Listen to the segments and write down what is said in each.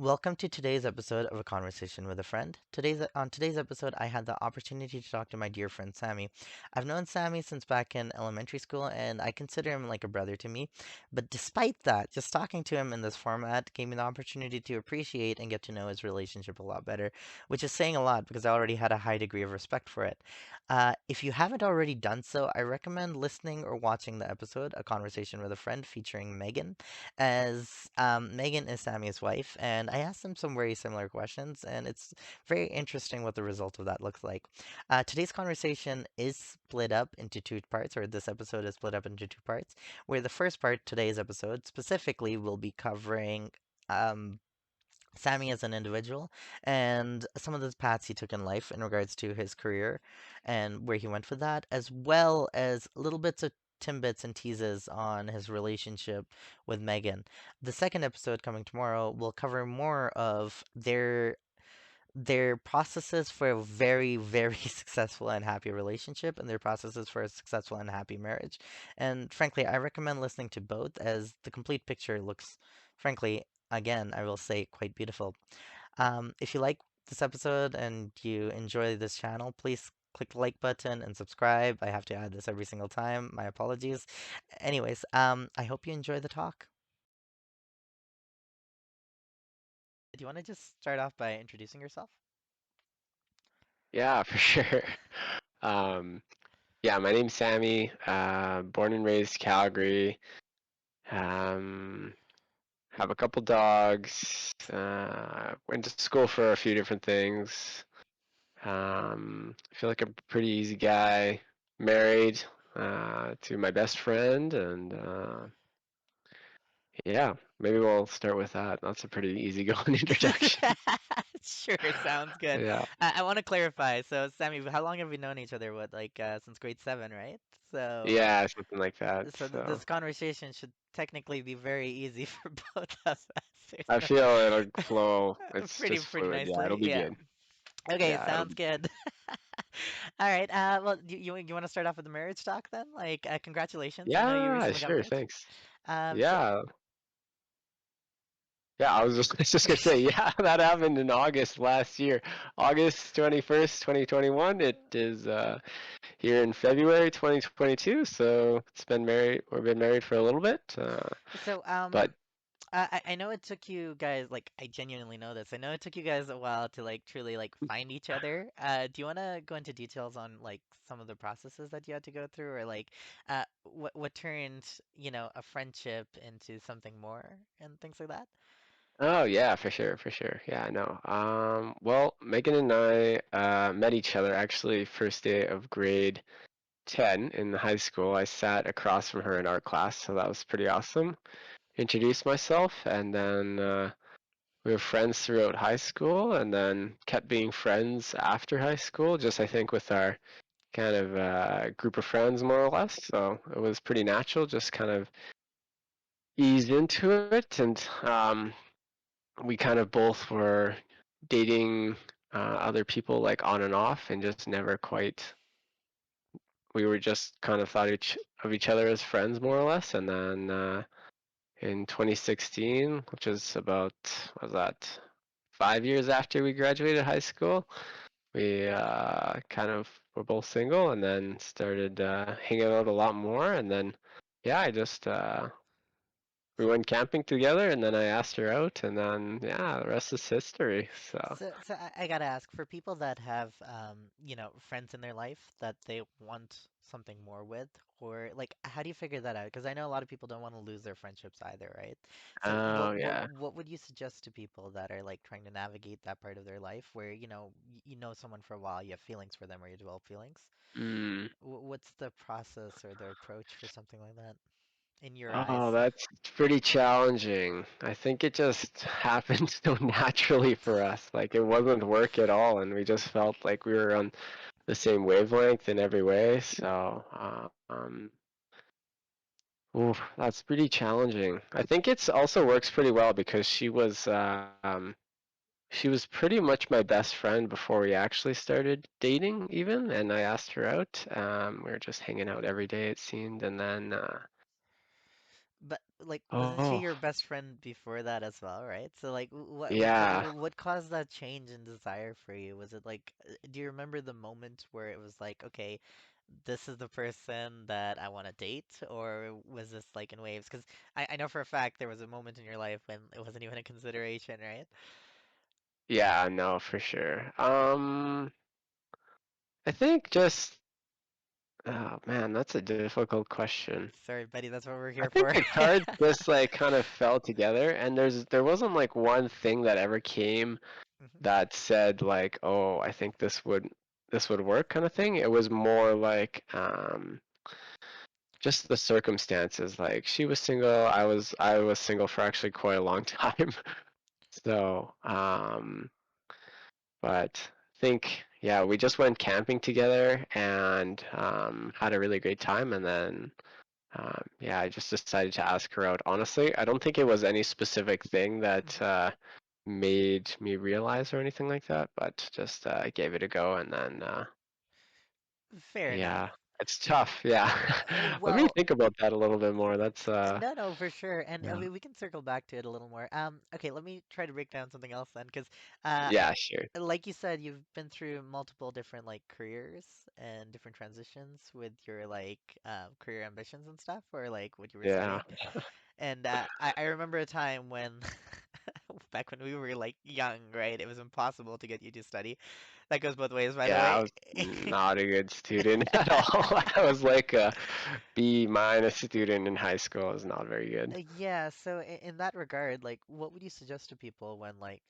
Welcome to today's episode of A Conversation with a Friend. On today's episode, I had the opportunity to talk to my dear friend Sammy. I've known Sammy since back in elementary school, and I consider him like a brother to me. But despite that, just talking to him in this format gave me the opportunity to appreciate and get to know his relationship a lot better, which is saying a lot because I already had a high degree of respect for it. If you haven't already done so, I recommend listening or watching the episode A Conversation with a Friend featuring Megan, as Megan is Sammy's wife, and I asked them some very similar questions, and it's very interesting what the result of that looks like. Today's conversation is split up into two parts, or this episode is split up into two parts, where the first part, today's episode specifically, will be covering. Um, Sammy as an individual and some of the paths he took in life in regards to his career and where he went with that, as well as little bits of timbits and teases on his relationship with Megan. The second episode coming tomorrow will cover more of their processes for a very, very successful and happy relationship and their processes for a successful and happy marriage. And frankly, I recommend listening to both as the complete picture looks, frankly, again, I will say, quite beautiful. If you like this episode and you enjoy this channel, please click the like button and subscribe. I have to add this every single time. My apologies. Anyways, I hope you enjoy the talk. Do you want to just start off by introducing yourself? Yeah, for sure. Um, yeah, my name's Sammy. Born and raised Calgary. Um, have a couple dogs. Went to school for a few different things. I feel like I'm a pretty easy guy. Married to my best friend, and yeah, maybe we'll start with that. That's a pretty easygoing introduction. Sure, sounds good. Yeah, I want to clarify. So, Sammy, how long have we known each other? What, like since grade seven, right? So, yeah, something like that. this So conversation should technically be very easy for both of us. There's I no feel it'll flow. It's pretty just pretty fluid. Yeah, it'll nicely. be Yeah. good. Okay, Yeah, sounds good. All right. Well, you want to start off with the marriage talk then? Like, congratulations. I know you yeah, recently got sure, married. thanks. So Yeah, yeah, I was just gonna say, yeah, that happened in August last year. August 21st, 2021. It is here in February 2022, so we've been married for a little bit. so But I know it took you guys, like, I genuinely know this. I know it took you guys a while to like truly like find each other. Do you want to go into details on like some of the processes that you had to go through, or like what turned, a friendship into something more and things like that? oh yeah, for sure, for sure. Yeah, I know. Well, Megan and I met each other actually first day of grade 10 in high school. I sat across from her in art class, so that was pretty awesome. Introduced myself, and then we were friends throughout high school, and then kept being friends after high school, just I think with our kind of group of friends more or less. So it was pretty natural, just kind of eased into it, and we kind of both were dating other people like on and off, and just never quite. We were just kind of thought of each other as friends more or less, and then in 2016, which is about, what was that, 5 years after we graduated high school. We kind of were both single and then started hanging out a lot more. And then, yeah, we went camping together and then I asked her out. And then, yeah, the rest is history. So, So I gotta ask, for people that have friends in their life that they want something more with, or like how do you figure that out? Because I know a lot of people don't want to lose their friendships either, right? So oh, what yeah. what would you suggest to people that are like trying to navigate that part of their life where, you know someone for a while, you have feelings for them or you develop feelings? Mm. What's the process or the approach for something like that in your eyes? Oh, that's pretty challenging. I think it just happened so naturally for us. Like it wasn't work at all, and we just felt like we were on the same wavelength in every way. So, oof, that's pretty challenging. I think it's also works pretty well because she was pretty much my best friend before we actually started dating even, and I asked her out. We were just hanging out every day it seemed, and then But like, wasn't she Oh, your best friend before that as well, right? So like, yeah. what caused that change in desire for you? Was it like, do you remember the moment where it was like, okay, this is the person that I want to date, or was this like in waves? Because I know for a fact there was a moment in your life when it wasn't even a consideration, right? Yeah, no, for sure. I think just, oh man, that's a difficult question. Sorry, Betty, that's what we're I here think for. the cards just like kind of fell together, and there wasn't like one thing that ever came Mhm. that said like, oh, I think this would work kind of thing. It was more like just the circumstances. Like she was single, I was single for actually quite a long time. So, but I think yeah, we just went camping together and had a really great time, and then yeah, I just decided to ask her out. Honestly, I don't think it was any specific thing that Mhm. made me realize or anything like that, but just I gave it a go, and then Fair enough. yeah, it's tough. Yeah, let me Well, think about that a little bit more. That's no, no, for sure, and yeah, we can circle back to it a little more. Okay, let me try to break down something else then, because yeah, sure, like you said, you've been through multiple different like careers and different transitions with your like career ambitions and stuff, or like what you were yeah, studying. And I remember a time when, back when we were like young, right? It was impossible to get you to study. That goes both ways, by the yeah. I way. was not a good student at all. I was like a B minus student in high school. I was not very good. Yeah, so in that regard, like, what would you suggest to people when, like,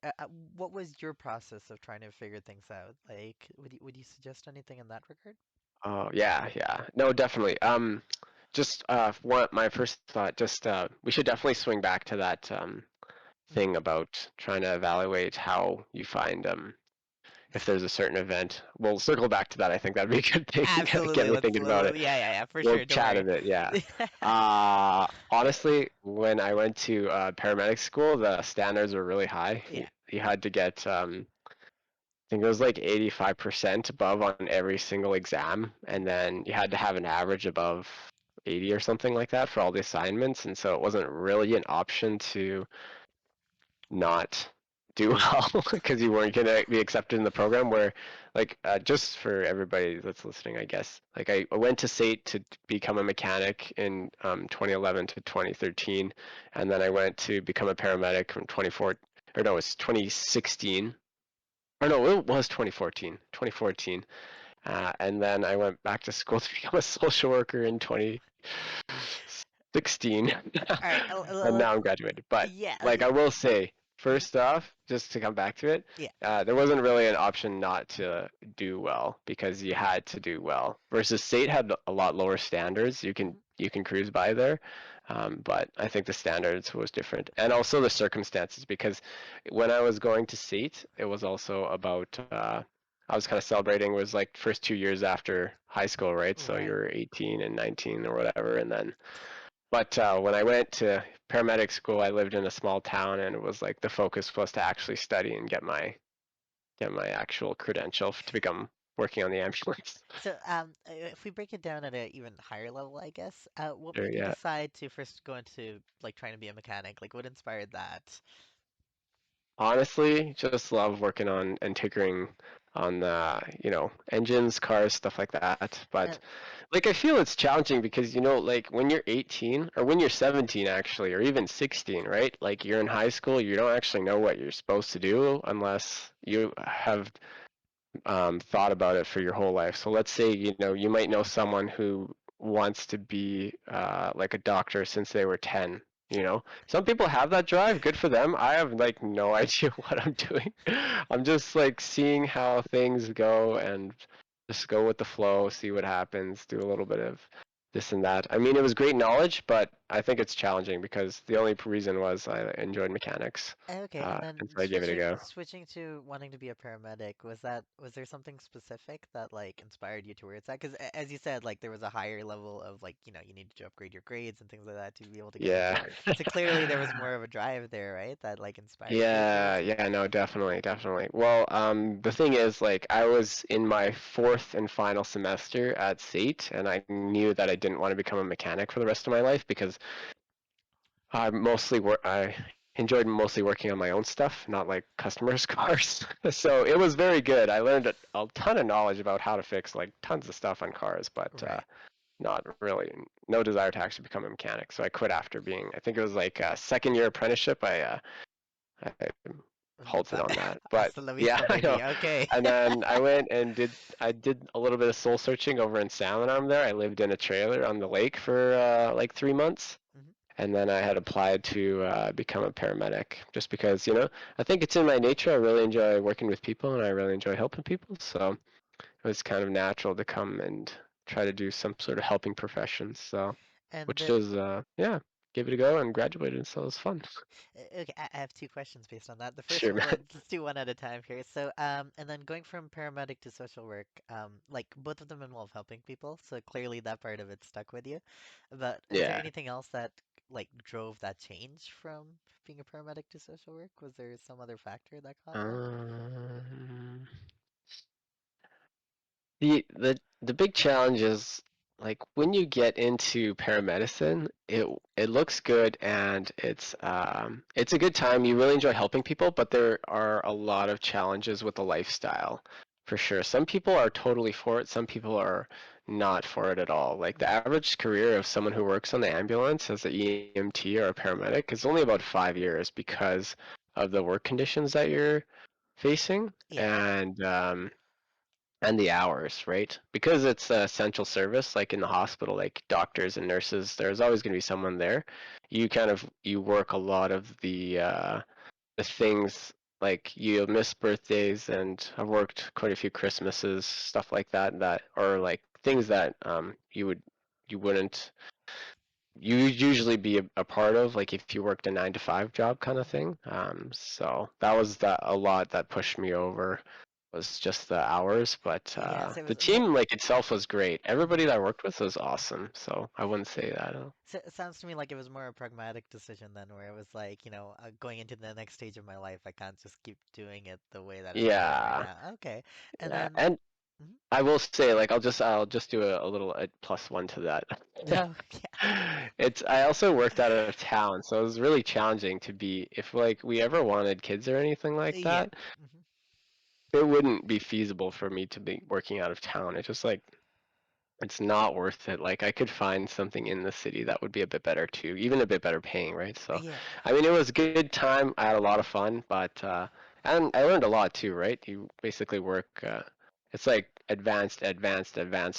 what was your process of trying to figure things out? Like, would you suggest anything in that regard? Oh yeah, yeah. No, definitely. Just one my first thought, just we should definitely swing back to that Hmm. thing about trying to evaluate how you find if there's a certain event. We'll circle back to that. I think that'd be a good thing. Get Absolutely. me thinking about it. Yeah, yeah, yeah, for We'll sure. Don't chat a worry. bit, yeah. Honestly, when I went to paramedic school, the standards were really high. Yeah. You had to get I think it was like 85% above on every single exam, and then you had to have an average above 80 or something like that for all the assignments, and so it wasn't really an option to not do well because you weren't gonna be accepted in the program. Where, like, just for everybody that's listening, I guess, like I went to SAIT to become a mechanic in 2011 to 2013, and then I went to become a paramedic from 24, or no, it's 2016 or no, it was 2014. 2014. And then I went back to school to become a social worker in 2016. All right. And now I'm graduated. But Yeah. like I will say, Mhm. first off, just to come back to it, Yeah. there wasn't really an option not to do well because you had to do well. Versus state had a lot lower standards. Mhm. You can cruise by there, but I think the standards was different, and also the circumstances. Because when I was going to state, it was also about I was kind of celebrating was like first 2 years after high school, right? So Right. you're 18 and 19 or whatever, and then but when I went to paramedic school, I lived in a small town, and it was like the focus was to actually study and get my actual credential to become working on the ambulance. So, if we break it down at an even higher level, I guess, what Sure, made you yeah. decide to first go into like trying to be a mechanic? Like, what inspired that? Honestly, just love working on and tinkering on engines, cars, stuff like that. But And like I feel it's challenging because like when you're 18 or when you're 17 actually or even 16, right? Like you're in high school, you don't actually know what you're supposed to do unless you have thought about it for your whole life. So let's say, you might know someone who wants to be like a doctor since they were 10. Some people have that drive. Good for them. I have like no idea what I'm doing. I'm just like seeing how things go and just go with the flow, see what happens, do a little bit of this and that. I mean, it was great knowledge, but I think it's challenging because the only reason was I enjoyed mechanics, okay, and then and so I gave it a go. switching to wanting to be a paramedic, was there something specific that like inspired you towards that? Because as you said, like there was a higher level of like, you needed to upgrade your grades and things like that to be able to get into it. Yeah. So clearly there was more of a drive there, right? That like inspired you Yeah, towards it. yeah, no, definitely, definitely. Well, the thing is, like, I was in my fourth and final semester at SAIT, and I knew that I didn't want to become a mechanic for the rest of my life because I enjoyed mostly working on my own stuff, not like customers' cars. So it was very good. I learned a ton of knowledge about how to fix like tons of stuff on cars, but Right. not really, no desire to actually become a mechanic. So I quit after being, I think it was like a second year apprenticeship. I halted on that. But Hasta la yeah, vista, I know. baby. Okay. And then I did a little bit of soul searching over in Salmon Arm there. I lived in a trailer on the lake for like 3 months. Mhm. And then I had applied to become a paramedic just because, I think it's in my nature. I really enjoy working with people and I really enjoy helping people. So it was kind of natural to come and try to do some sort of helping profession. So, And which is, yeah, gave it a go and graduated. So it was fun. okay, I have two questions based on that. The first Sure, one, man. let's do one at a time here. So, and then going from paramedic to social work, like both of them involve helping people, so clearly that part of it stuck with you. But is there Yeah. anything else that like drove that change from being a paramedic to social work? Was there some other factor that caused that? Um, the big challenge is like when you get into paramedicine, it looks good and it's a good time. You really enjoy helping people, but there are a lot of challenges with the lifestyle for sure. Some people are totally for it, some people are not for it at all. Like the Mm. average career of someone who works on the ambulance as an EMT or a paramedic is only about 5 years because of the work conditions that you're facing Yeah, and the hours, right? Because it's a essential service, like in the hospital, like doctors and nurses, there's always going to be someone there. You work a lot of the things like you'll miss birthdays, and I've worked quite a few Christmases, stuff like that, that or like things that you wouldn't you usually be a part of, like if you worked a 9 to 5 job kind of hmm thing. So that was a lot that pushed me over was just the hours, but yeah. So it the was more. team like itself was great. Mhm. Everybody that I worked with was awesome, so I wouldn't say that. So it sounds to me like it was more a pragmatic decision then, where it was like, going into the next stage of my life, I can't just keep doing it the way that it's going right Yeah, now. Okay. And yeah, then, and mhm. I will say like I'll just do a little plus one to that. No, I also worked out of town, so it was really challenging to be if like we ever wanted kids or anything like yeah. that, hmm it wouldn't be feasible for me to be working out of town. It's just like it's not worth it. Like I could find something in the city that would be a bit better too, even a bit better paying, right? So, Yeah. I mean, it was a good time. I had a lot of fun, but and I learned a lot too, right? You basically work. It's like advanced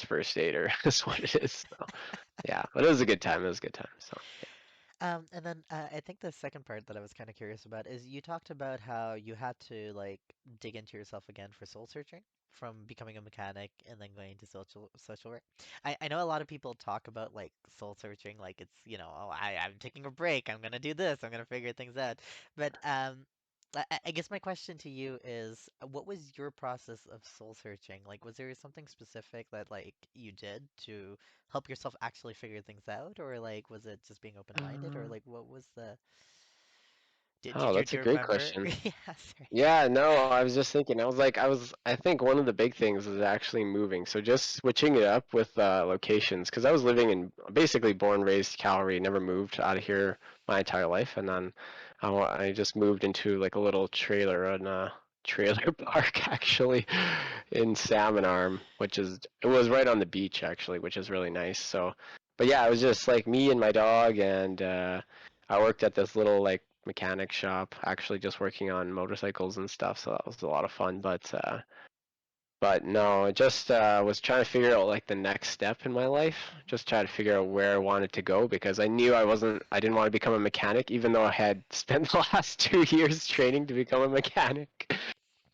first aider is what it is. So, yeah, but it was a good time. It was a good time. So, And then I think the second part that I was kind of curious about is you talked about how you had to like dig into yourself again for soul searching from becoming a mechanic and then going to social work. I know a lot of people talk about like soul searching like it's, oh, I'm taking a break, I'm gonna do this, I'm gonna figure things out. But I guess my question to you is, what was your process of soul searching? Like, was there something specific that like you did to help yourself actually figure things out, or like was it just being open-minded, or uh, like what was the did oh, you that's do a you great remember? question. Yeah, sorry. Yeah, no, I was just thinking. I think one of the big things is actually moving. So just switching it up with locations, because I was living in basically born, raised Calgary, never moved out of here my entire life, and then I just moved into like a little trailer in a trailer park actually in Salmon Arm, it was right on the beach actually, which is really nice. So, but yeah, it was just like me and my dog, and I worked at this little like mechanic shop, actually just working on motorcycles and stuff. So that was a lot of fun. But no, I just was trying to figure out like the next step in my life. hmm Just try to figure out where I wanted to go because I didn't want to become a mechanic, even though I had spent the last 2 years training to become a mechanic.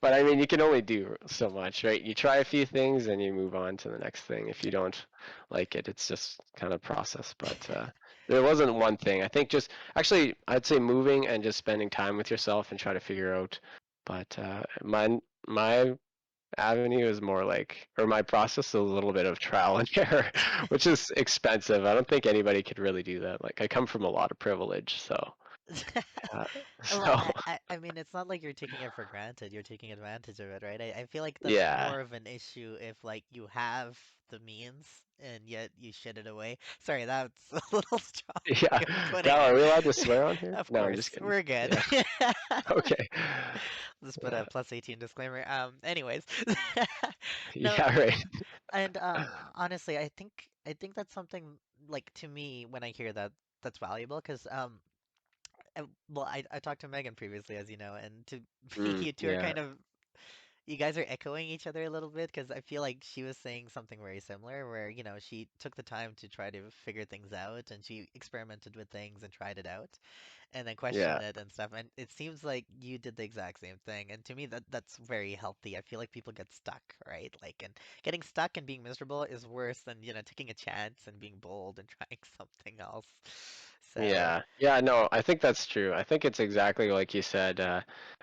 But I mean, you can only do so much, right? You try a few things and you move on to the next thing. If you Right. don't like it, it's just kind of process. But there wasn't one thing. I think just actually, I'd say moving and just spending time with yourself and try to figure out. But my avenue is more like, or my process is a little bit of trial and error, which is expensive. I don't think anybody could really do that. Like I come from a lot of privilege, so. Uh, Well, so I mean, it's not like you're taking it for granted. You're taking advantage of it, right? I feel like that's yeah, more of an issue if like you have the means and yet you shit it away. Sorry, that's a little strong yeah. way of putting Now, it. are we allowed to swear on here? Of No, I'm course, just kidding. we're good. Yeah. Okay. Let's put a Yeah. plus 18 disclaimer. Anyways. No, Yeah. Right. and honestly, I think that's something like to me when I hear that that's valuable because well, I talked to Megan previously, as you know, and to Mm, you two are yeah. kind of you guys are echoing each other a little bit because I feel like she was saying something very similar, where she took the time to try to figure things out and she experimented with things and tried it out and then Yeah. questioned it and stuff. And it seems like you did the exact same thing. And to me, that's very healthy. I feel like people get stuck, right? Like, and getting stuck and being miserable is worse than taking a chance and being bold and trying something else. So. Yeah, yeah, no, I think that's true. I think it's exactly like you said,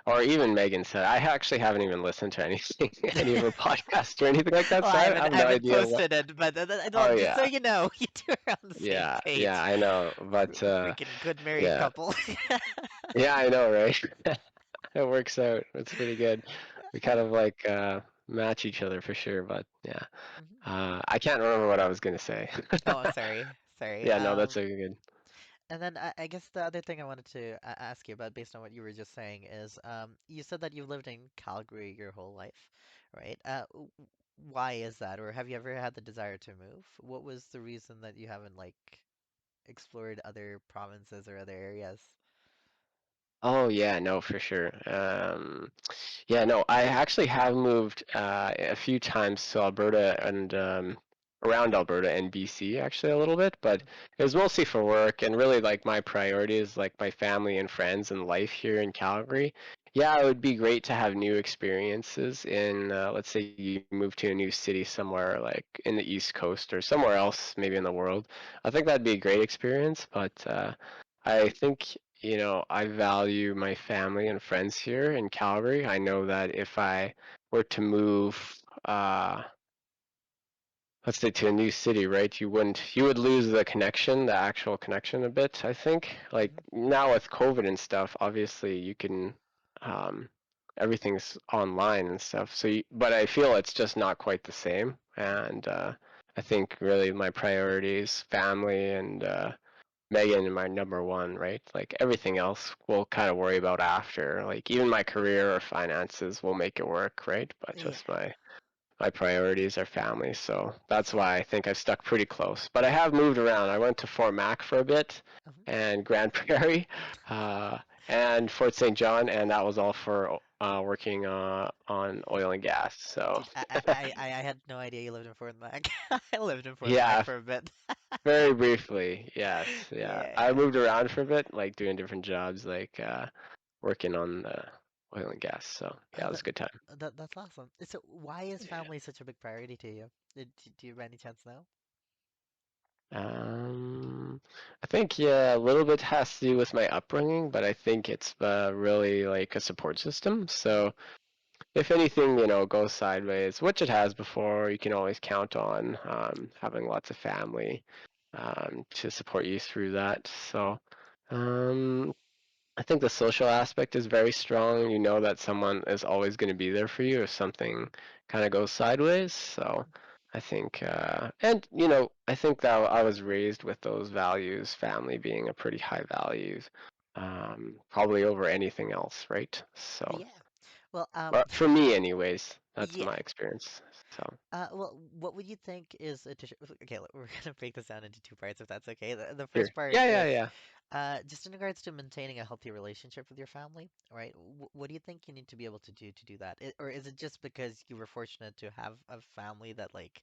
or even Megan said. I actually haven't even listened to anything, any of her podcasts or anything like that, Well, so I I haven't have I no haven't idea what. posted it, but well, Oh just so yeah, you know, you two are on the same yeah, yeah, page. I know, but Freaking good married yeah, couple. yeah, I know, right? It works out. It's pretty good. We kind of like match each other for sure, but yeah, Mhm. I can't remember what I was gonna say. Oh, I'm sorry. Sorry. Yeah, no, that's okay, good. And then I guess the other thing I wanted to ask you about, based on what you were just saying, is you said that you've lived in Calgary your whole life, right? Why is that? Or have you ever had the desire to move? What was the reason that you haven't like explored other provinces or other areas? Oh yeah, no, for sure. Yeah, no, I actually have moved a few times to Alberta and around Alberta and BC actually a little bit, but it was mostly for work and really like my priorities, like my family and friends and life here in Calgary. Yeah, it would be great to have new experiences in, let's say you move to a new city somewhere like in the East Coast or somewhere else, maybe in the world. I think that'd be a great experience, but I think I value my family and friends here in Calgary. I know that if I were to move, uh, let's say to a new city, right, you would lose the connection, the actual connection a bit, I think. Like Hmm. now with COVID and stuff, obviously um, everything's online and stuff. But I feel it's just not quite the same. And I think really my priorities, family and Megan my number one, right? Like everything else we'll kind of worry about after. Like even my career or finances will make it work, right? But Yeah. just my priorities are family, so that's why I think I've stuck pretty close. But I have moved around. I went to Fort Mac for a bit, Mhm. and Grand Prairie, uh, and Fort St. John, and that was all for working on oil and gas. So Dude, I had no idea you lived in Fort Mac. I lived in Fort Mac yeah, for a bit. very briefly, yes, yeah. I Yeah. moved around for a bit, like doing different jobs, like working on the oil and gas. So yeah, it was That, a good time. that's awesome. So why is family such a big priority to you? Do you by any chance know? I think yeah, a little bit has to do with my upbringing, but I think it's really like a support system. Hmm. So if anything, goes sideways, which it has before, you can always count on having lots of family to support you through that. So um, I think the social aspect is very strong. You know that someone is always going to be there for you if something kind of goes sideways. So I think, and I think that I was raised with those values, family being a pretty high value, probably over anything else, right? So, Yeah. Well, but for me, anyways, that's yeah. my experience. So, Well, what would you think is addition? Okay, we're gonna break this down into two parts, if that's okay. The sure. first part Yeah, yeah, is yeah. just in regards to maintaining a healthy relationship with your family, right? What do you think you need to be able to do that? Or is it just because you were fortunate to have a family that like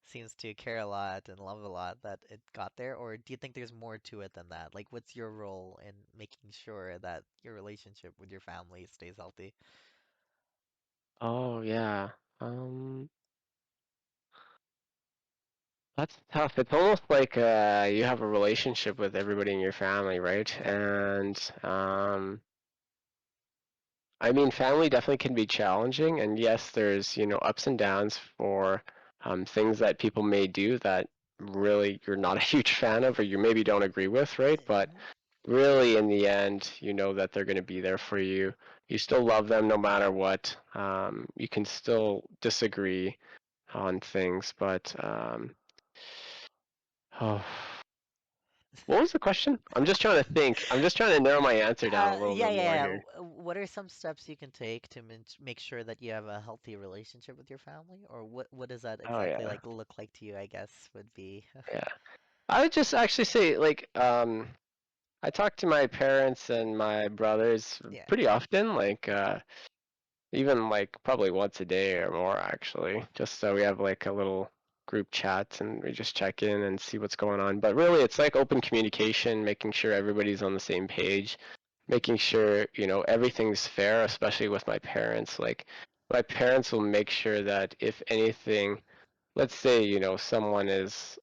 seems to care a lot and love a lot that it got there? Or do you think there's more to it than that? Like, what's your role in making sure that your relationship with your family stays healthy? Oh, yeah. Um, That's tough. It's almost like you have a relationship with everybody in your family, right? And I mean, family definitely can be challenging, and yes, there's ups and downs for things that people may do that really you're not a huge fan of, or you maybe don't agree with, right? But Mhm. really in the end, you know that they're going to be there for you. You still love them no matter what. You can still disagree on things, but oh, what was the question? I'm just trying to think. I'm just trying to narrow my answer down a little Yeah, bit yeah, more yeah. here. What are some steps you can take to make sure that you have a healthy relationship with your family? Or what does that Oh exactly yeah, like look like to you, I guess, would be. yeah. I would just actually say like I talk to my parents and my brothers Yeah. pretty often, like even like probably once a day or more actually, just so we have like a little group chat and we just check in and see what's going on. But really, it's like open communication, making sure everybody's on the same page, making sure, you know, everything's fair, especially with my parents. Like my parents will make sure that if anything, let's say, you know, someone is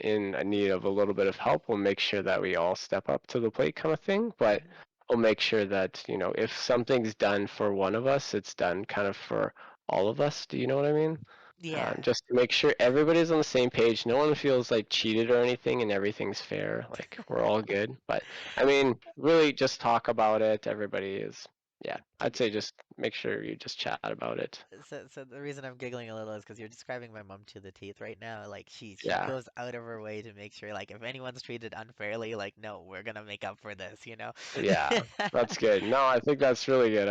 in a need of a little bit of help, we'll make sure that we all step up to the plate kind of thing. But Hmm. we'll make sure that, you know, if something's done for one of us, it's done kind of for all of us. Do you know what I mean? Yeah. Just to make sure everybody's on the same page. No one feels like cheated or anything and everything's fair. Like we're all good. But I mean, really just talk about it. Everybody is, yeah, I'd say just make sure you just chat about it. So the reason I'm giggling a little is because you're describing my mom to the teeth right now. Like she Yeah. goes out of her way to make sure like if anyone's treated unfairly, like no, we're gonna make up for this, you know? Yeah, that's good. No, I think that's really good.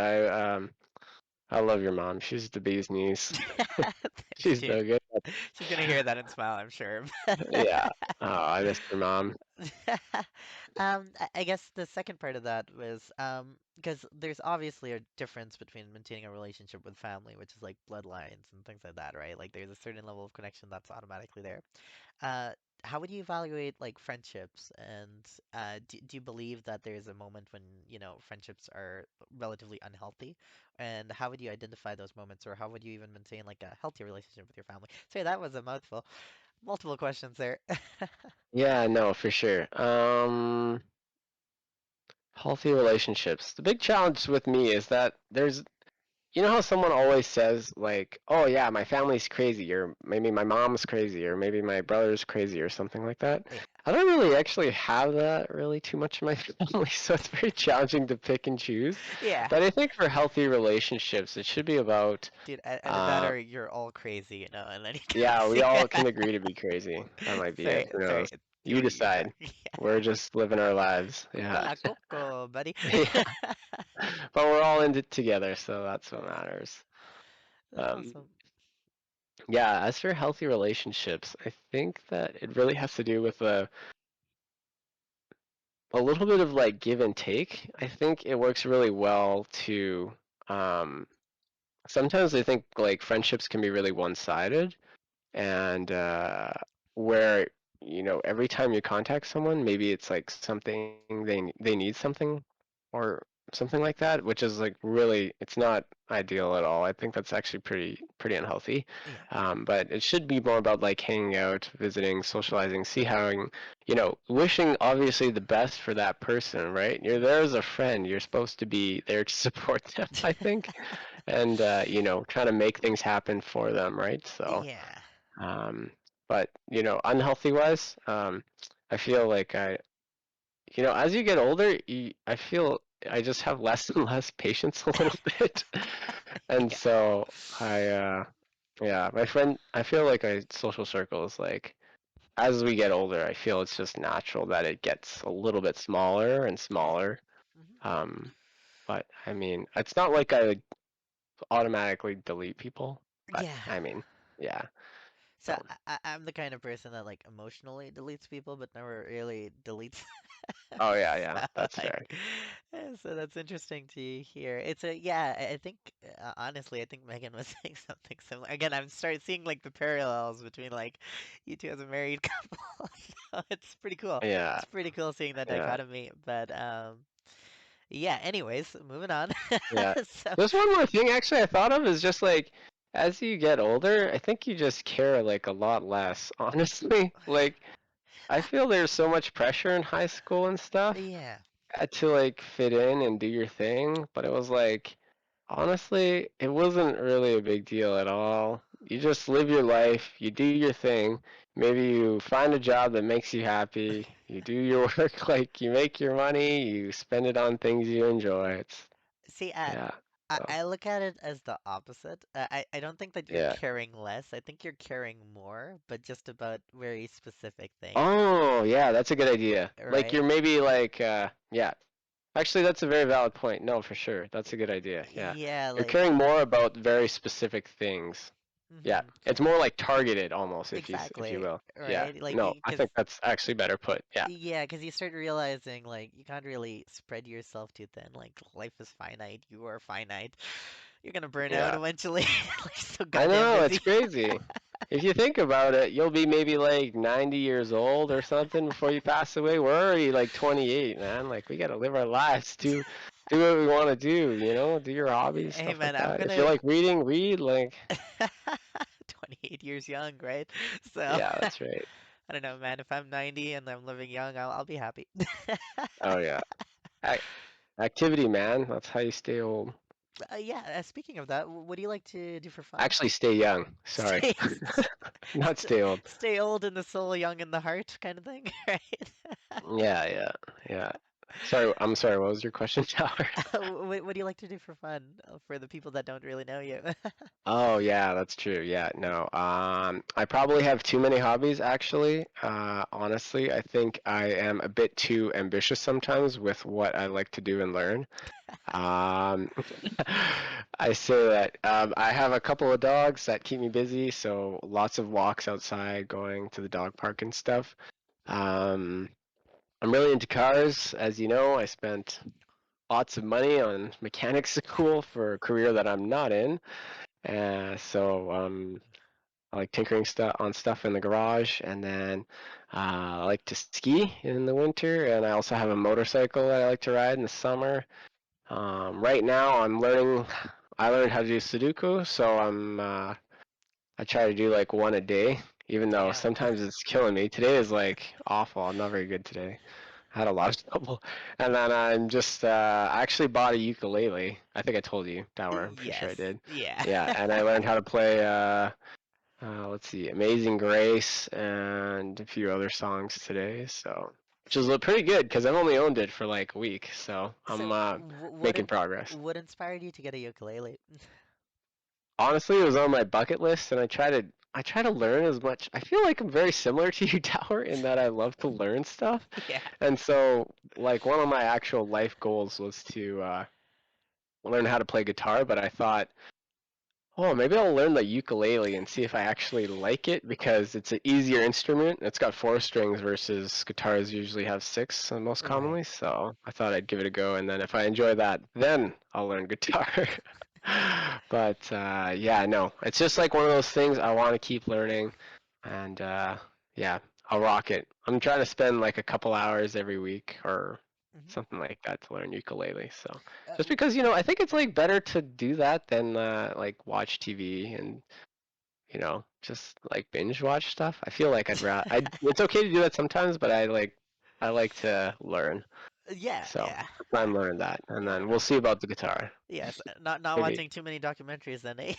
I love your mom. She's the bee's knees. Thanks, She's dude. so good. She's gonna hear that and smile, I'm sure. Yeah. Oh, I miss your mom. I guess the second part of that was because there's obviously a difference between maintaining a relationship with family, which is like bloodlines and things like that, right? Like there's a certain level of connection that's automatically there. Uh, how would you evaluate like friendships? And do you believe that there's a moment when, you know, friendships are relatively unhealthy? And how would you identify those moments, or how would you even maintain like a healthy relationship with your family? Sorry, that was a mouthful. Multiple questions there. Yeah, no, for sure. Healthy relationships. The big challenge with me is that there's, you know how someone always says like, "Oh yeah, my family's crazy," or maybe my mom's crazy, or maybe my brother's crazy, or something like that. Yeah, I don't really actually have that really too much in my family, so it's very challenging to pick and choose. yeah, But I think for healthy relationships, it should be about, dude. Either that uh, or you're all crazy, you know, and then you kind of yeah, we see. all can agree to be crazy. That might be Sorry, it. Who sorry. knows? Do You what you decide. talk. Yeah. We're just living our lives. Yeah. Hola, Coco, buddy. Yeah. But we're all in it together, so that's what matters. That's Um, awesome. yeah, as for healthy relationships, I think that it really has to do with a little bit of like give and take. I think it works really well to um, sometimes I think like friendships can be really one-sided and where you know every time you contact someone maybe it's like something they need something or something like that, which is like really it's not ideal at all. I think that's actually pretty unhealthy. Yeah. But it should be more about like hanging out, visiting, socializing, see how you know, wishing obviously the best for that person, right? You're there as a friend, you're supposed to be there to support them, I think, and you know, trying to make things happen for them, right? So Yeah. um, but you know, unhealthy wise, I feel like you know, as you get older, I feel I just have less and less patience a little bit, and Yeah. so yeah, my friend, I feel like my social circle is like, as we get older, I feel it's just natural that it gets a little bit smaller and Yeah. smaller. Hmm. Um, but I mean, it's not like I automatically delete people, but Yeah. I mean, yeah, So so I'm the kind of person that like emotionally deletes people, but never really deletes. oh yeah, yeah, So that's like, fair. so that's interesting to hear. It's a yeah. I think honestly, I think Megan was saying something similar. Again, I'm starting seeing like the parallels between like you two as a married couple. So it's pretty cool. Yeah, It's pretty cool seeing that yeah, dichotomy. But yeah. Anyways, moving on. yeah. So There's one more thing actually I thought of is just like as you get older, I think you just care like a lot less, honestly. Like I feel there's so much pressure in high school and stuff yeah. to like fit in and do your thing, but it was like honestly, it wasn't really a big deal at all. You just live your life, you do your thing. Maybe you find a job that makes you happy. You do your work, like you make your money, you spend it on things you enjoy. It's See, yeah. So, I look at it as the opposite. I don't think that you're yeah. caring less. I think you're caring more, but just about very specific things, Oh, yeah, that's a good idea. Like right? you're maybe like yeah. Actually, that's a very valid point. No, for sure. That's a good idea. Yeah. Yeah, You're like, caring more about very specific things. Yeah. hmm It's more like targeted almost if you exactly, will. Yeah. right? Like, No, I because think that's actually better put. Yeah. yeah, because you start realizing like you can't really spread yourself too thin. Like, life is finite. You are finite. You're gonna burn out Yeah. eventually. Like, so I goddamn know, it's busy. crazy. If you think about it, you'll be maybe like 90 years old or something before you pass away. We're already like 28, man. Like we gotta live our lives, do what we want to do, do your hobbies, Hey stuff like man, I'm that. If you gonna like reading, read. Like, 28 years young, right? So yeah, that's right. I don't know, man. If I'm 90 and I'm living young, I'll be happy. Oh yeah. Ac Activity, man. That's how you stay old. Yeah, speaking of that, what do you like to do for fun? Actually, stay young. Sorry. Stay, Not st stay old. stay old in the soul, young in the heart, kind of thing, right? Yeah, yeah, yeah. Sorry, I'm sorry. What was your question, Tower? What do you like to do for fun for the people that don't really know you? Oh yeah, that's true. Yeah, no. I probably have too many hobbies actually. Honestly, I think I am a bit too ambitious sometimes with what I like to do and learn. Um, I say that I have a couple of dogs that keep me busy, so lots of walks outside, going to the dog park and stuff. Um, I'm really into cars, as you know. I spent lots of money on mechanic school for a career that I'm not in. So I like tinkering stuff on stuff in the garage, and then I like to ski in the winter, and I also have a motorcycle that I like to ride in the summer. Right now, I learned how to do Sudoku, so I try to do like one a day, even though Damn. sometimes it's killing me. Today is like awful. I'm not very good today. I had a lot of trouble. And then I actually bought a ukulele. I think I told you, Dower. I'm pretty sure I Yes. did. Yeah. Yeah, and I learned how to play let's see, Amazing Grace and a few other songs today. So, which is pretty good because I've only owned it for like a week. So I'm So, making progress. what inspired you to get a ukulele? Honestly, it was on my bucket list, and I try to learn as much. I feel like I'm very similar to you, Tower, in that I love to learn stuff. Yeah. And so, like, one of my actual life goals was to learn how to play guitar, but I thought, oh, maybe I'll learn the ukulele and see if I actually like it because it's an easier instrument. It's got four strings versus guitars usually have six most Right. commonly. So I thought I'd give it a go, and then if I enjoy that, then I'll learn guitar. But yeah, no, it's just like one of those things I want to keep learning, and yeah, I'll rock it. I'm trying to spend like a couple hours every week or hmm something like that to learn ukulele. So just Uh, because I think it's like better to do that than like watch TV and just like binge watch stuff. I feel like it's okay to do that sometimes, but I like to learn. yeah, So yeah. I'm learning that, and Yeah, then we'll see about the guitar. yes, not Maybe. watching too many documentaries then, eh?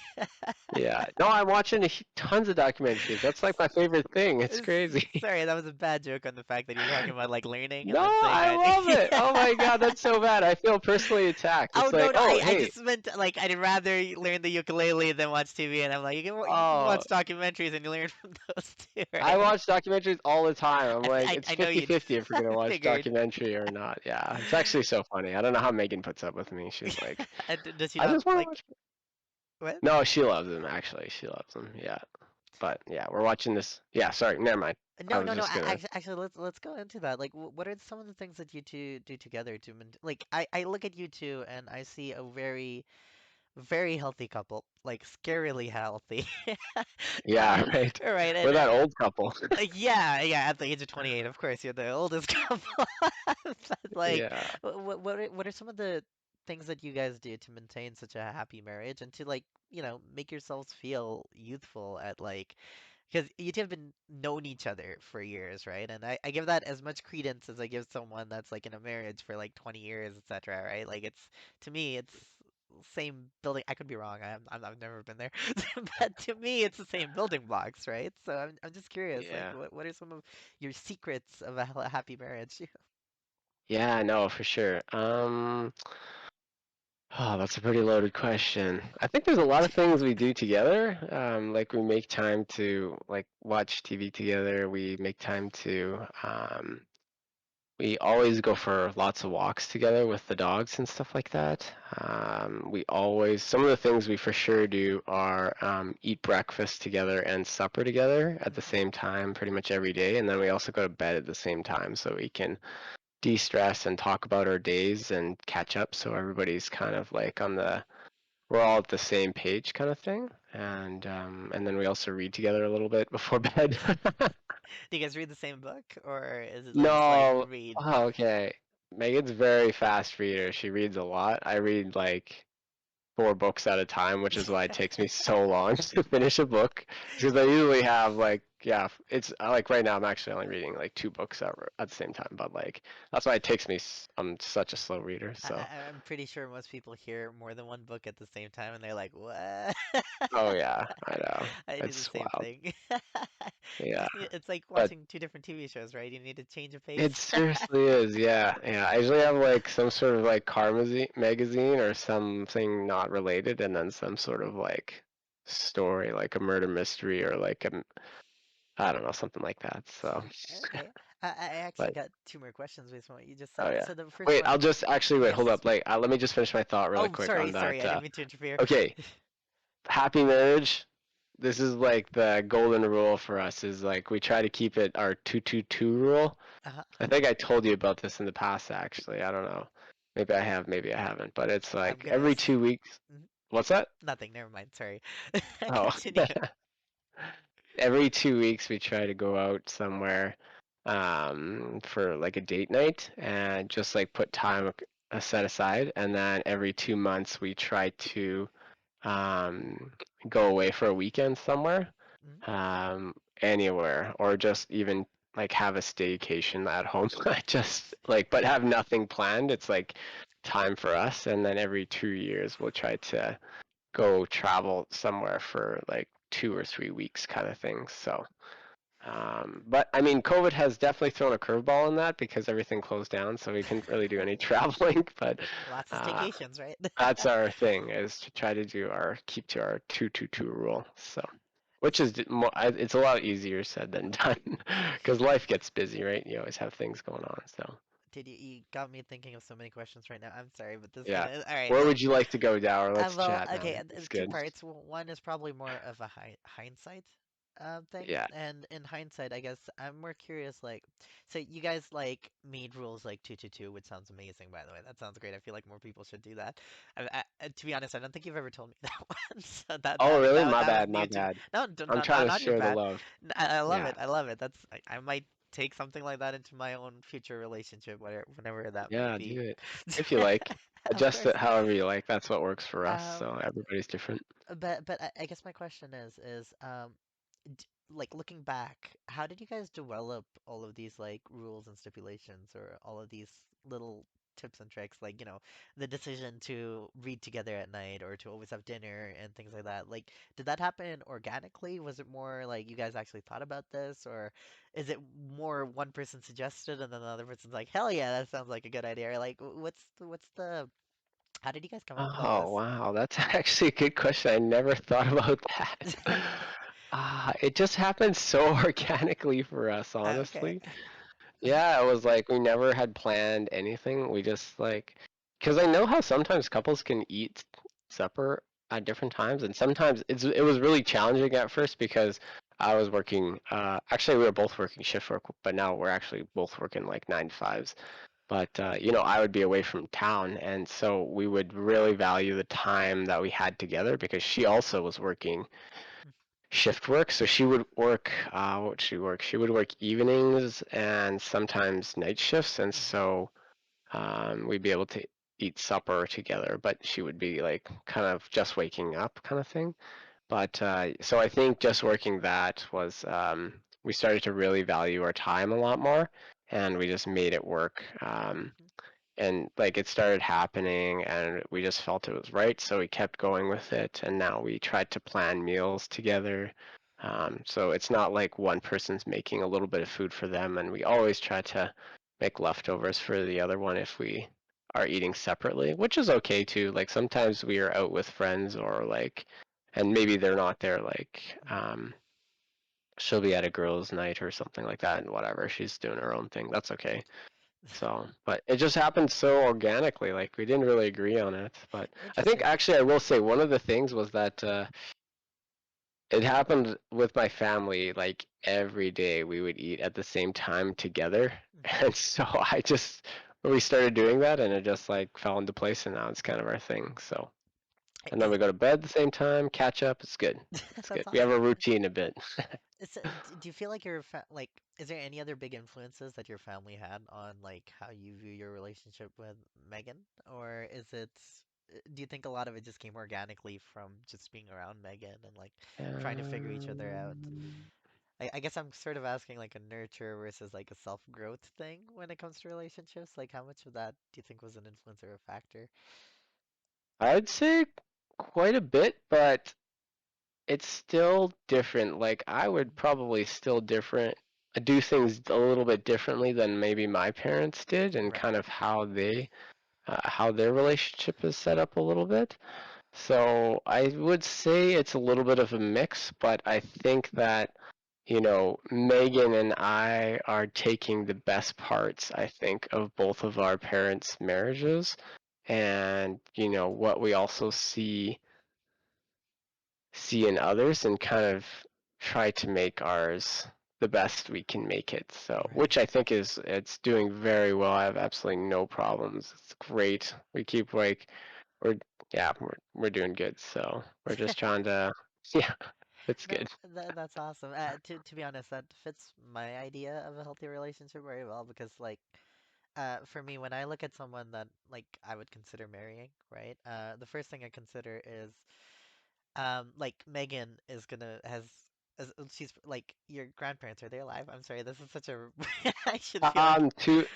Yeah. No, I'm watching tons of documentaries. That's like my favorite thing. It's crazy. Sorry, that was a bad joke on the fact that you're talking about like learning and No, then saying I that. love it. Oh my God, that's so bad. I feel personally attacked. Oh It's no, like, no, oh, I hey, just meant like I'd rather learn the ukulele than watch TV, and I'm like, you can oh, watch documentaries and you learn from those too, I right? watch documentaries all the time. I'm like, it's I know you do. 50-50 if we're gonna watch Figured. documentary or not. Yeah, it's actually so funny. I don't know how Megan puts up with me. She's like, Does she I not just want to like watch. what? No, she loves them. Actually, she loves them. Yeah, but yeah, we're watching this. Yeah, sorry, never mind. I No, was no, no. just gonna. Actually, let's go into that. Like, what are some of the things that you two do together to like? I look at you two and I see a very healthy couple, like scarily healthy. Yeah, right. Right, We're and that old couple. yeah, yeah. At the age of 28, of course, you're the oldest couple. But like, Yeah. what are some of the things that you guys do to maintain such a happy marriage and to like, make yourselves feel youthful at like, because you two have been known each other for years, right? And I give that as much credence as I give someone that's like in a marriage for like 20 years, etc., right? Like to me, it's same building. I could be wrong. I've never been there, but to me, it's the same building blocks, right? So I'm just curious, like, Yeah. what are some of your secrets of a happy marriage? Yeah, no, for sure. Oh, that's a pretty loaded question. I think there's a lot of things we do together. Like we make time to like watch TV together. We make time to we always go for lots of walks together with the dogs and stuff like that. We always, some of the things we for sure do are eat breakfast together and supper together at the Mhm. same time pretty much every day. And then we also go to bed at the same time so we can de-stress and talk about our days and catch up. So everybody's kind of like on the, we're all at the same page kind of thing. And then we also read together a little bit before bed. Do you guys read the same book, or is it like just like No. read? Oh, okay. Megan's very fast reader. She reads a lot. I read like 4 books at a time, which is why it takes me so long to finish a book. Because I usually have like, yeah, it's like right now I'm actually only reading like 2 books at the same time. But like that's why it takes me. I'm such a slow reader. So. I'm pretty sure most people hear more than one book at the same time, and they're like, "What?" Oh yeah, I know. I do the It's same wild. thing. Yeah. Just it's like But watching two different TV shows, right? You need to change a it pace. seriously is, yeah, yeah. I usually have like some sort of like car magazine or something not related, and then some sort of like story, like a murder mystery or like I don't know, something like that. So, Okay. I actually but got two more questions based on what you just oh said. yeah. So the first Wait, one, I'll just actually wait. Hold yes. up. Like, let me just finish my thought really Oh, quick on sorry, that. I didn't mean to interfere. Okay, happy marriage. This is like the golden rule for us. Is like we try to keep it our 2-2-2 rule. Uh-huh. I think I told you about this in the past, actually. I don't know. Maybe I have, maybe I haven't. But it's I'm like gonna every ass 2 weeks. mhm, What's that? nothing. Never mind. Sorry. Oh, Continue. every 2 weeks we try to go out somewhere for like a date night and just like put time set aside. And then every 2 months we try to um, go away for a weekend somewhere, Mhm. anywhere, or just even like have a staycation at home. Just like, but have nothing planned. It's like time for us, and then every 2 years we'll try to go travel somewhere for like 2 or 3 weeks kind of thing. So, but I mean, COVID has definitely thrown a curveball in that because everything closed down, so we couldn't really do any traveling. But Lots of uh, staycations, right? that's our thing is to try to do our keep to our 2-2-2 rule. So, which is it's a lot easier said than done because life gets busy, right? You always have things going on. So, Dude, you got me thinking of so many questions right now. I'm sorry, but this is yeah. gonna. All right. Where would you like to go, Dower? Let's Well, chat, okay, man. It's two good. parts. One is probably more of a hindsight thing, Yeah. and in hindsight, I guess I'm more curious. Like, so you guys like made rules like 2-2-2, which sounds amazing, by the way. That sounds great. I feel like more people should do that. To be honest, I don't think you've ever told me that one, so Oh, really? My that was bad. new My to me. bad. No, I'm trying to not your share the bad. love. I love Yeah. it. I love it. I might take something like that into my own future relationship, whatever, whenever that might Yeah, do be. it if you like. Of Adjust course. it however you like. That's what works for us. Um, So everybody's different. but I guess my question is like looking back, how did you guys develop all of these like rules and stipulations or all of these little tips and tricks, like, the decision to read together at night or to always have dinner and things like that? Like, did that happen organically? Was it more like you guys actually thought about this, or is it more one person suggested and then the other person's like, hell yeah, that sounds like a good idea? Or like, what's the how did you guys come up with all Oh, this? wow. That's actually a good question. I never thought about that. It just happened so organically for us, Okay. honestly. Yeah, it was like we never had planned anything. We just like, because I know how sometimes couples can eat supper at different times, and sometimes it was really challenging at first because I was working. Actually, we were both working shift work, but now we're actually both working like 9 to 5s. But I would be away from town, and so we would really value the time that we had together because she also was working shift work. So she would work, what would she work? She would work evenings and sometimes night shifts, and Hmm. so we'd be able to eat supper together. But she would be like kind of just waking up, kind of thing. But so I think just working that was we started to really value our time a lot more, and we just made it work. Hmm. and like it started happening and we just felt it was right, so we kept going with it, and now we tried to plan meals together. So it's not like one person's making a little bit of food for them, and we always try to make leftovers for the other one if we are eating separately, which is okay too. Like sometimes we are out with friends or like, and maybe they're not there, like she'll be at a girls' night or something like that, and whatever, she's doing her own thing. That's okay. So, but it just happened so organically. Like we didn't really agree on it. But I think Interesting. actually I will say one of the things was that it happened with my family. Like every day we would eat at the same time together, Hmm. and so I just we started doing that, and it just like fell into place, and now it's kind of our thing. So, and then Is we go to bed at the same time, catch up. It's good. It's good. that's We have a awesome. routine a bit. Do you feel like like, is there any other big influences that your family had on like how you view your relationship with Megan? Or do you think a lot of it just came organically from just being around Megan and like trying to figure each other out? I guess I'm sort of asking like a nurture versus like a self-growth thing when it comes to relationships. Like how much of that do you think was an influence or a factor? I'd say quite a bit, but it's still different. Like I would Mhm. probably still different do things a little bit differently than maybe my parents did, and Right. kind of how their relationship is set up a little bit. So I would say it's a little bit of a mix, but I think that Megan and I are taking the best parts, I think, of both of our parents' marriages, and what we also see in others, and kind of try to make ours the best we can make it. So, which Right. I think it's doing very well. I have absolutely no problems. It's great. We keep like we're yeah, we're doing good. So we're just trying to yeah, it's No, good. that's awesome. To be honest, that fits my idea of a healthy relationship very well because like for me when I look at someone that like I would consider marrying, right? The first thing I consider is like Megan is gonna has she's like your grandparents, are they alive? I'm sorry, this is such a I should feel like Um, two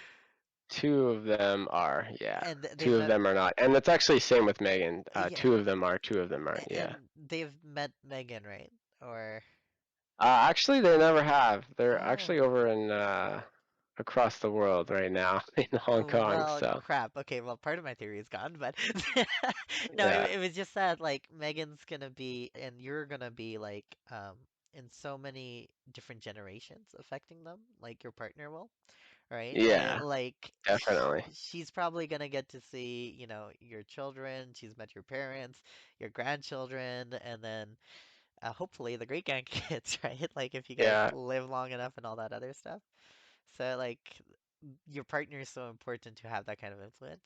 two of them are, yeah. and they've Two of met them are not. And it's actually same with Megan. yeah Two of them are, two of them aren't, yeah. and they've met Megan, right? Or Actually, they never have. They're oh. actually over in across the world right now in Hong Kong. Well, So crap. Okay, well, part of my theory is gone, but no, yeah, it was just that like Megan's gonna be and you're gonna be like in so many different generations affecting them, like your partner will, right? yeah, Like definitely. she's probably gonna get to see, your children, she's met your parents, your grandchildren, and then hopefully the great grandkids, right? Like if you guys Yeah, live long enough and all that other stuff. So like your partner is so important to have that kind of influence.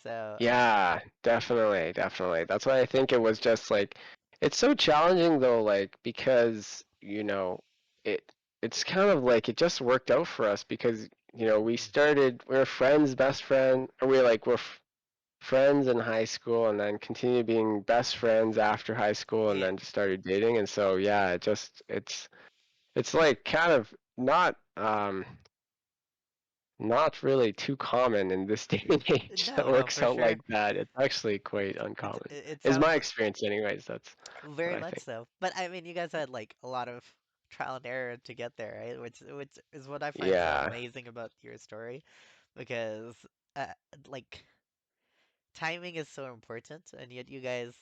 So yeah, definitely, definitely. That's why I think it was just like it's so challenging though, like because it it's kind of like it just worked out for us because we were friends, best friend, or we're friends in high school, and then continued being best friends after high school, and yeah, then just started dating, and so yeah, it's like kind of not really too common in this day and age that no, no, works for out sure. like that. It's actually quite It uncommon. it Is my sounds experience anyways. That's what very I much think. so. But I mean, you guys had like a lot of trial and error to get there, right? Which is what I find so Yeah. amazing about your story because uh, like timing is so important, and yet you guys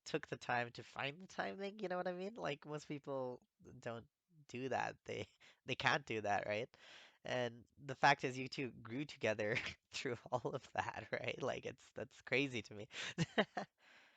took the time to find the timing, you know what I mean? Like most people don't do that. They can't do that, right? And the fact is you two grew together through all of that, right? Like that's crazy to me.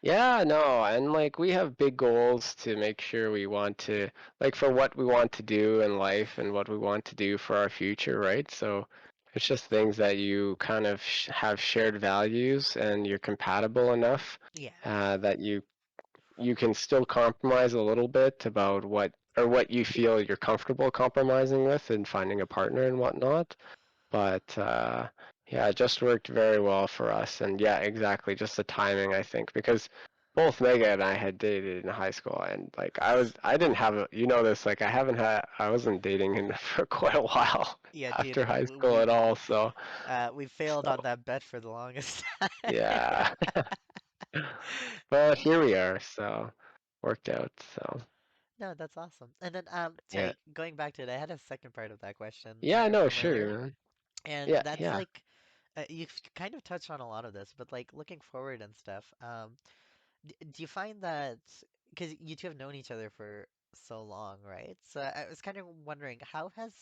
Yeah, no, and like we have big goals to make sure we want to like for what we want to do in life and what we want to do for our future, right? So it's just things that you kind of have shared values and you're compatible enough Yeah. that you can still compromise a little bit about what you feel you're comfortable compromising with and finding a partner and whatnot. But yeah, it just worked very well for us. And yeah, exactly, just the timing, I think, because both Mega and I had dated in high school, and like I didn't have a, you know this, like I wasn't dating in for quite a while Yeah, dude, after high school at all. So we failed so on that bet for the longest time. yeah, but here we are. So worked out. So No, that's awesome. And then, yeah, sorry, going back to it, I had a second part of that question yeah, no, from earlier, sure, man. and Yeah, that's yeah, like, you've kind of touched on a lot of this, but like looking forward and stuff. Do you find that because you two have known each other for so long, right? So I was kind of wondering, how has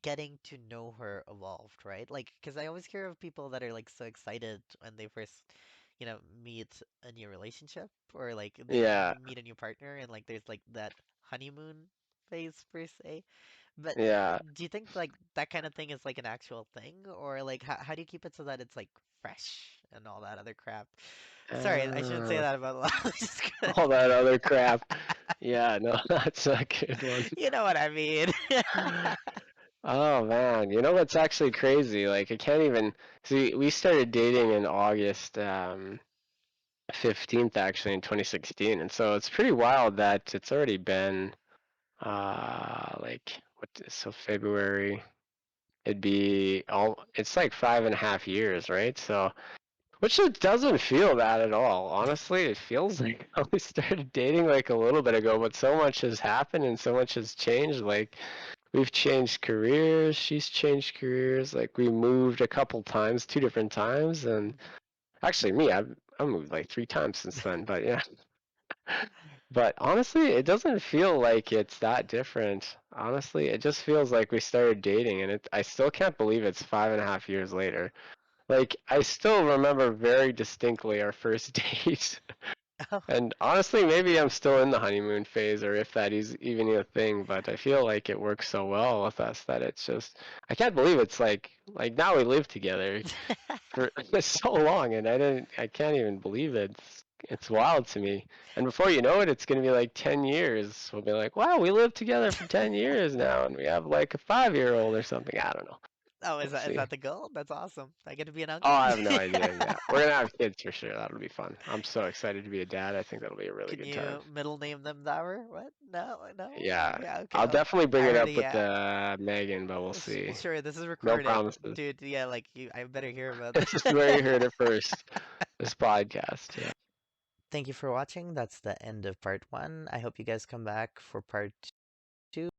getting to know her evolved, right? Like, because I always hear of people that are like so excited when they first, meet a new relationship or like they yeah, meet a new partner, and like there's like that honeymoon phase per se. But yeah. do you think like that kind of thing is like an actual thing, or like how do you keep it so that it's like fresh and all that other crap? Sorry, I shouldn't say Uh, that about love. Just kidding. all that other crap. Yeah, no, that's a good one. You know what I mean. Oh man, you know what's actually crazy? Like I can't even see. We started dating in August 15th actually in 2016, and so it's pretty wild that it's already been like so February. It'd be all. It's like 5.5 years, right? So which it doesn't feel that at all. Honestly, it feels like we started dating like a little bit ago, but so much has happened and so much has changed. Like we've changed careers, she's changed careers. Like we moved a couple times, two different times, and actually me, I've moved like three times since then. But yeah, but honestly, it doesn't feel like it's that different. Honestly, it just feels like we started dating, and I still can't believe it's 5.5 years later. Like I still remember very distinctly our first date. Oh, And honestly, maybe I'm still in the honeymoon phase, or if that is even a thing. But I feel like it works so well with us that it's just I can't believe it's like now we live together for so long, and I can't even believe it. It's wild to me. And before you know it, it's gonna be like 10 years. We'll be like, wow, we lived together for 10 years now, and we have like a 5-year-old or something. I don't know. oh, We'll is see. that the goal? That's awesome. I get to be an Oh, uncle. I have no idea. Yeah, we're gonna have kids for sure. That'll be fun. I'm so excited to be a dad. I think that'll be a really Can good time. you middle name them Dower? What? No, no. Yeah, Yeah, okay. I'll definitely bring I it heard a up with yeah. Megan, but we'll see. Sure, this is No recorded, promises. dude. Yeah, like you, I better hear about This this. is where you heard it first. This podcast. Yeah. Thank you for watching. That's the end of part one. I hope you guys come back for part two.